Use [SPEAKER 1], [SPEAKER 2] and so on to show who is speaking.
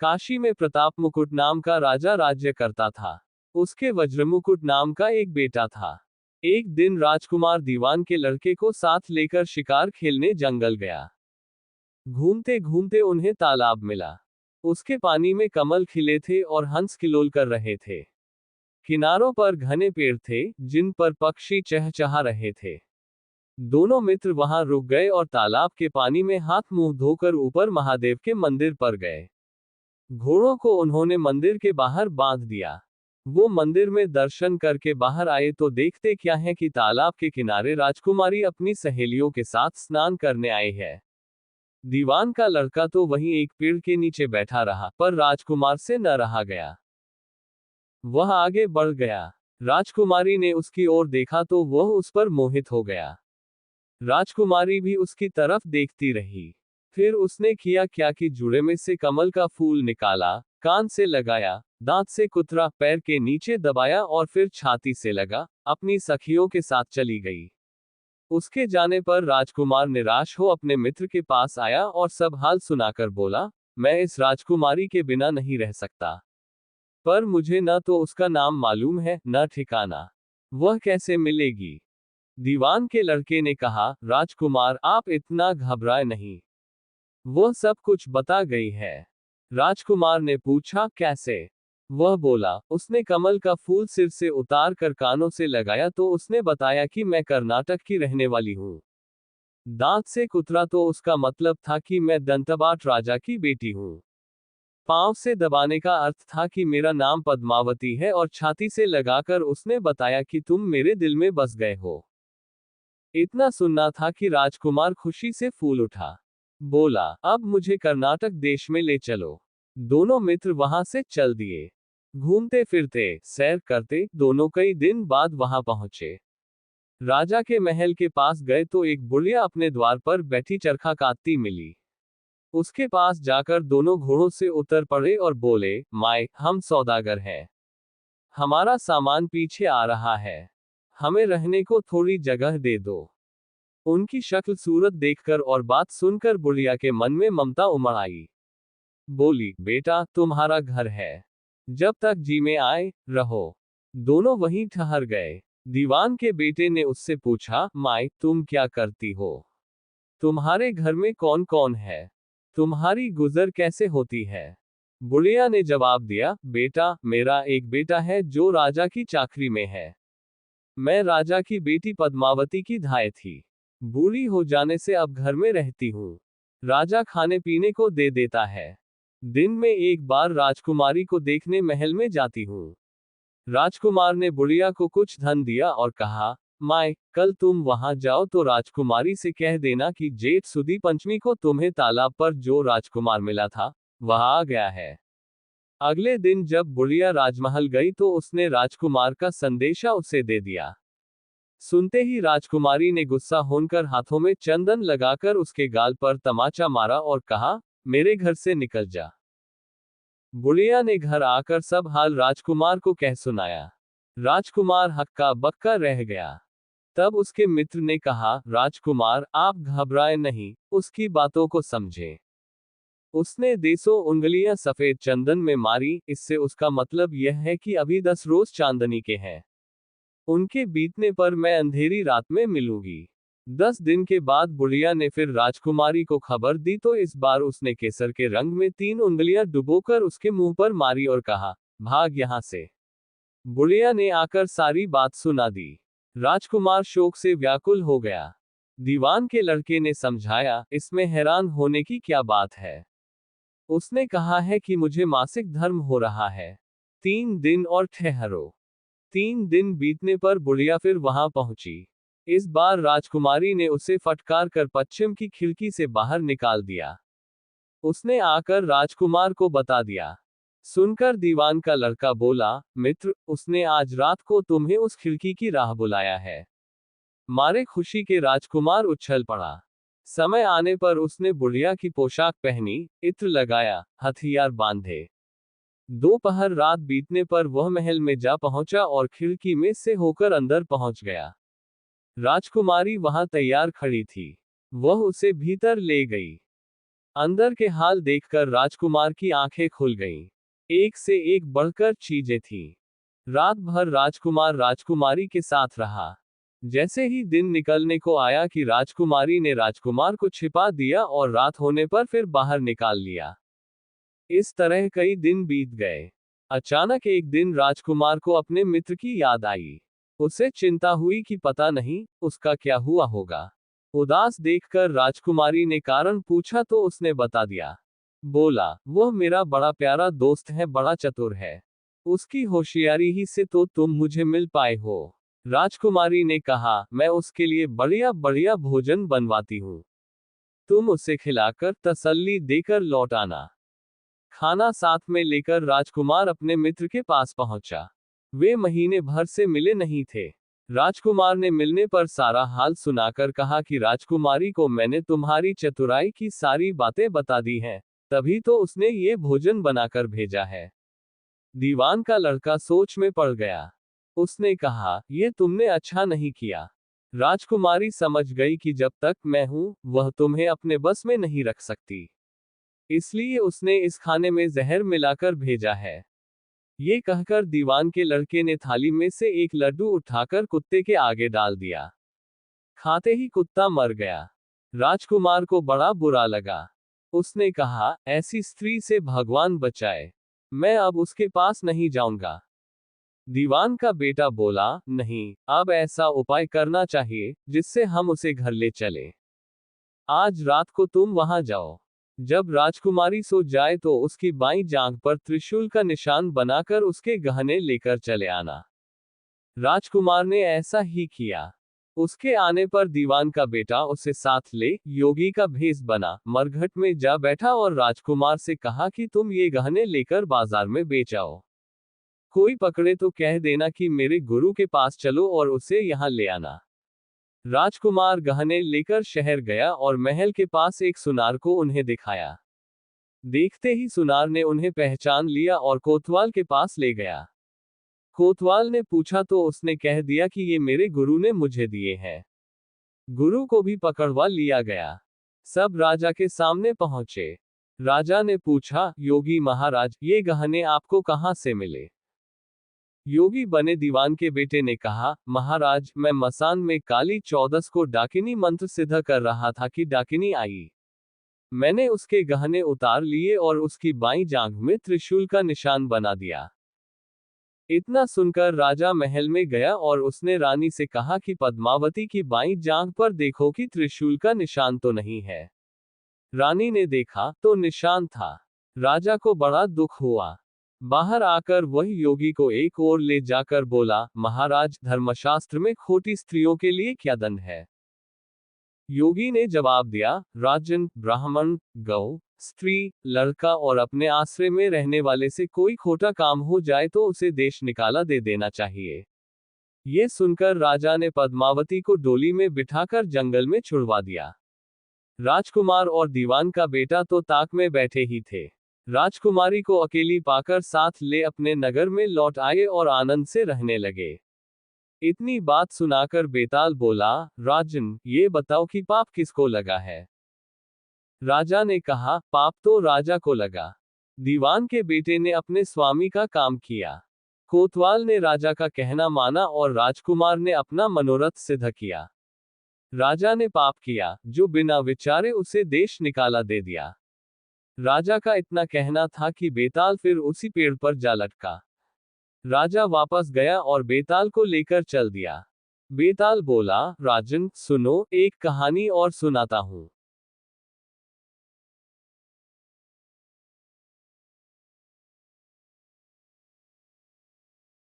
[SPEAKER 1] काशी में प्रताप मुकुट नाम का राजा राज्य करता था। उसके वज्रमुकुट नाम का एक बेटा था। एक दिन राजकुमार दीवान के लड़के को साथ लेकर शिकार खेलने जंगल गया। घूमते घूमते उन्हें तालाब मिला। उसके पानी में कमल खिले थे और हंस किलोल कर रहे थे। किनारों पर घने पेड़ थे, जिन पर पक्षी चहचहा रहे थे। दोनों मित्र वहां रुक गए और तालाब के पानी में हाथ मुंह धोकर ऊपर महादेव के मंदिर पर गए। घोड़ों को उन्होंने मंदिर के बाहर बांध दिया। वो मंदिर में दर्शन करके बाहर आए तो देखते क्या है कि तालाब के किनारे राजकुमारी अपनी सहेलियों के साथ स्नान करने आए हैं। दीवान का लड़का तो वहीं एक पेड़ के नीचे बैठा रहा, पर राजकुमार से न रहा गया। वह आगे बढ़ गया। राजकुमारी ने उसकी ओर देखा तो वह उस पर मोहित हो गया। राजकुमारी भी उसकी तरफ देखती रही। फिर उसने किया क्या कि जुड़े में से कमल का फूल निकाला, कान से लगाया, दांत से कुतरा, पैर के नीचे दबाया और फिर छाती से लगा, अपनी सखियों के साथ चली गई। उसके जाने पर राजकुमार निराश हो अपने मित्र के पास आया और सब हाल सुनाकर बोला, मैं इस राजकुमारी के बिना नहीं रह सकता। पर मुझे न तो उसका नाम मालूम है, न ठिकाना। वह कैसे मिलेगी? दीवान के लड़के ने कहा, राजकुमार आप इतना घबराए नहीं। वह सब कुछ बता गई है। राजकुमार ने पूछा, कैसे? वह बोला, उसने कमल का फूल सिर से उतार कर कानों से लगाया तो उसने बताया कि मैं कर्नाटक की रहने वाली हूँ। दांत से कुतरा तो उसका मतलब था कि मैं दंतबाट राजा की बेटी हूँ। पांव से दबाने का अर्थ था कि मेरा नाम पद्मावती है और छाती से लगाकर उसने बताया कि तुम मेरे दिल में बस गए हो। इतना सुनना था कि राजकुमार खुशी से फूल उठा। बोला, अब मुझे कर्नाटक देश में ले चलो। दोनों मित्र वहां से चल दिए। घूमते फिरते, सैर करते, दोनों कई दिन बाद वहां पहुंचे। राजा के महल के पास गए तो एक बुढ़िया अपने द्वार पर बैठी चरखा काटती मिली। उसके पास जाकर दोनों घोड़ों से उतर पड़े और बोले, माए, हम सौदागर हैं। हमारा सामान पीछे आ रहा है। हमें रहने को थोड़ी जगह दे दो। उनकी शक्ल सूरत देखकर और बात सुनकर बुढ़िया के मन में ममता उमड़ आई। बोली, बेटा, तुम्हारा घर है। जब तक जी में आए, रहो। दोनों वहीं ठहर गए। दीवान के बेटे ने उससे पूछा, माए, तुम क्या करती हो? तुम्हारे घर में कौन कौन है? तुम्हारी गुजर कैसे होती है? बुढ़िया ने जवाब दिया, बेटा, मेरा एक बेटा है जो राजा की चाकरी में है। मैं राजा की बेटी पद्मावती की धाय थी। बूढ़ी हो जाने से अब घर में रहती हूँ। राजा खाने पीने को दे देता है। दिन में एक बार राजकुमारी को देखने महल में जाती हूँ। राजकुमार ने बुढ़िया को कुछ धन दिया और कहा, माए, कल तुम वहां जाओ तो राजकुमारी से कह देना कि जेठ सुदी पंचमी को तुम्हें तालाब पर जो राजकुमार मिला था, वह आ गया है। अगले दिन जब बुढ़िया राजमहल गई तो उसने राजकुमार का संदेशा उसे दे दिया। सुनते ही राजकुमारी ने गुस्सा होकर हाथों में चंदन लगाकर उसके गाल पर तमाचा मारा और कहा, मेरे घर से निकल जा। बुढ़िया ने घर आकर सब हाल राजकुमार को कह सुनाया। राजकुमार हक्का बक्का रह गया। तब उसके मित्र ने कहा, राजकुमार, आप घबराए नहीं, उसकी बातों को समझे। उसने 200 उंगलियां सफेद चंदन में मारी, इससे उसका मतलब यह है कि अभी 10 रोज चांदनी के हैं। उनके बीतने पर मैं अंधेरी रात में मिलूंगी। 10 दिन के बाद बुढ़िया ने फिर राजकुमारी को खबर दी तो इस बार उसने केसर के रंग में 3 उंगलियां डुबोकर उसके मुंह पर मारी और कहा, भाग यहां से। बुढ़िया ने आकर सारी बात सुना दी। राजकुमार शोक से व्याकुल हो गया। दीवान के लड़के ने समझाया, इसमें हैरान होने की क्या बात है? उसने कहा है कि मुझे मासिक धर्म हो रहा है। 3 दिन और ठहरो। 3 दिन बीतने पर बुढ़िया फिर वहां पहुंची। इस बार राजकुमारी ने उसे फटकार कर पश्चिम की खिड़की से बाहर निकाल दिया। उसने आकर राजकुमार को बता दिया। सुनकर दीवान का लड़का बोला, मित्र, उसने आज रात को तुम्हें उस खिड़की की राह बुलाया है। मारे खुशी के राजकुमार उछल पड़ा। समय आने पर उसने बुढ़िया की पोशाक पहनी, इत्र लगाया, हथियार बांधे। दोपहर रात बीतने पर वह महल में जा पहुंचा और खिड़की में से होकर अंदर पहुंच गया। राजकुमारी वहां तैयार खड़ी थी। वह उसे भीतर ले गई। अंदर के हाल देखकर राजकुमार की आंखें खुल गईं। एक से एक बढ़कर चीजें थी। रात भर राजकुमार राजकुमारी के साथ रहा। जैसे ही दिन निकलने को आया कि राजकुमारी ने राजकुमार को छिपा दिया और रात होने पर फिर बाहर निकाल लिया। इस तरह कई दिन बीत गए। अचानक एक दिन राजकुमार को अपने मित्र की याद आई। उसे चिंता हुई कि पता नहीं उसका क्या हुआ होगा। उदास देखकर राजकुमारी ने कारण पूछा तो उसने बता दिया। बोला, वह मेरा बड़ा प्यारा दोस्त है, बड़ा चतुर है। उसकी होशियारी ही से तो तुम मुझे मिल पाए हो। राजकुमारी ने कहा, मैं उसके लिए बढ़िया बढ़िया भोजन बनवाती हूँ। तुम उसे खिलाकर तसल्ली देकर लौट आना। खाना साथ में लेकर राजकुमार अपने मित्र के पास पहुंचा। वे महीने भर से मिले नहीं थे। राजकुमार ने मिलने पर सारा हाल सुनाकर कहा कि राजकुमारी को मैंने तुम्हारी चतुराई की सारी बातें बता दी हैं, तभी तो उसने ये भोजन बनाकर भेजा है। दीवान का लड़का सोच में पड़ गया। उसने कहा, यह तुमने अच्छा नहीं किया। राजकुमारी समझ गई कि जब तक मैं हूं, वह तुम्हें अपने बस में नहीं रख सकती। इसलिए उसने इस खाने में जहर मिलाकर भेजा है। ये कहकर दीवान के लड़के ने थाली में से एक लड्डू उठाकर कुत्ते के आगे डाल दिया। खाते ही कुत्ता मर गया। राजकुमार को बड़ा बुरा लगा। उसने कहा, ऐसी स्त्री से भगवान बचाए, मैं अब उसके पास नहीं जाऊंगा। दीवान का बेटा बोला, नहीं, अब ऐसा उपाय करना चाहिए जिससे हम उसे घर ले चले। आज रात को तुम वहां जाओ। जब राजकुमारी सो जाए तो उसकी बाईं जांघ पर त्रिशूल का निशान बनाकर उसके गहने लेकर चले आना। राजकुमार ने ऐसा ही किया। उसके आने पर दीवान का बेटा उसे साथ ले योगी का भेष बना मरघट में जा बैठा और राजकुमार से कहा कि तुम ये गहने लेकर बाजार में बेच आओ। कोई पकड़े तो कह देना कि मेरे गुरु के पास चलो और उसे यहाँ ले आना। राजकुमार गहने लेकर शहर गया और महल के पास एक सुनार को उन्हें दिखाया। देखते ही सुनार ने उन्हें पहचान लिया और कोतवाल के पास ले गया। कोतवाल ने पूछा तो उसने कह दिया कि ये मेरे गुरु ने मुझे दिए हैं। गुरु को भी पकड़वा लिया गया। सब राजा के सामने पहुंचे। राजा ने पूछा, योगी महाराज, ये गहने आपको कहां से मिले? योगी बने दीवान के बेटे ने कहा, महाराज, मैं मसान में काली चौदस को डाकिनी मंत्र सिद्ध कर रहा था कि डाकिनी आई। मैंने उसके गहने उतार लिए और उसकी बाईं जांघ में त्रिशूल का निशान बना दिया। इतना सुनकर राजा महल में गया और उसने रानी से कहा कि पद्मावती की बाईं जांघ पर देखो कि त्रिशूल का निशान तो नहीं है। रानी ने देखा तो निशान था। राजा को बड़ा दुख हुआ। बाहर आकर वह योगी को एक ओर ले जाकर बोला, महाराज, धर्मशास्त्र में खोटी स्त्रियों के लिए क्या दंड है? योगी ने जवाब दिया, राजन, ब्राह्मण, गौ, स्त्री, लड़का और अपने आश्रय में रहने वाले से कोई खोटा काम हो जाए तो उसे देश निकाला दे देना चाहिए। ये सुनकर राजा ने पद्मावती को डोली में बिठाकर जंगल में छुड़वा दिया। राजकुमार और दीवान का बेटा तो ताक में बैठे ही थे। राजकुमारी को अकेली पाकर साथ ले अपने नगर में लौट आए और आनंद से रहने लगे। इतनी बात सुनाकर बेताल बोला, राजन, ये बताओ कि पाप किसको लगा है? राजा ने कहा, पाप तो राजा को लगा। दीवान के बेटे ने अपने स्वामी का काम किया। कोतवाल ने राजा का कहना माना और राजकुमार ने अपना मनोरथ सिद्ध किया। राजा ने पाप किया, जो बिना विचारे उसे देश निकाला दे दिया। राजा का इतना कहना था कि बेताल फिर उसी पेड़ पर जा लटका। राजा वापस गया और बेताल को लेकर चल दिया। बेताल बोला, राजन, सुनो, एक कहानी और सुनाता हूँ।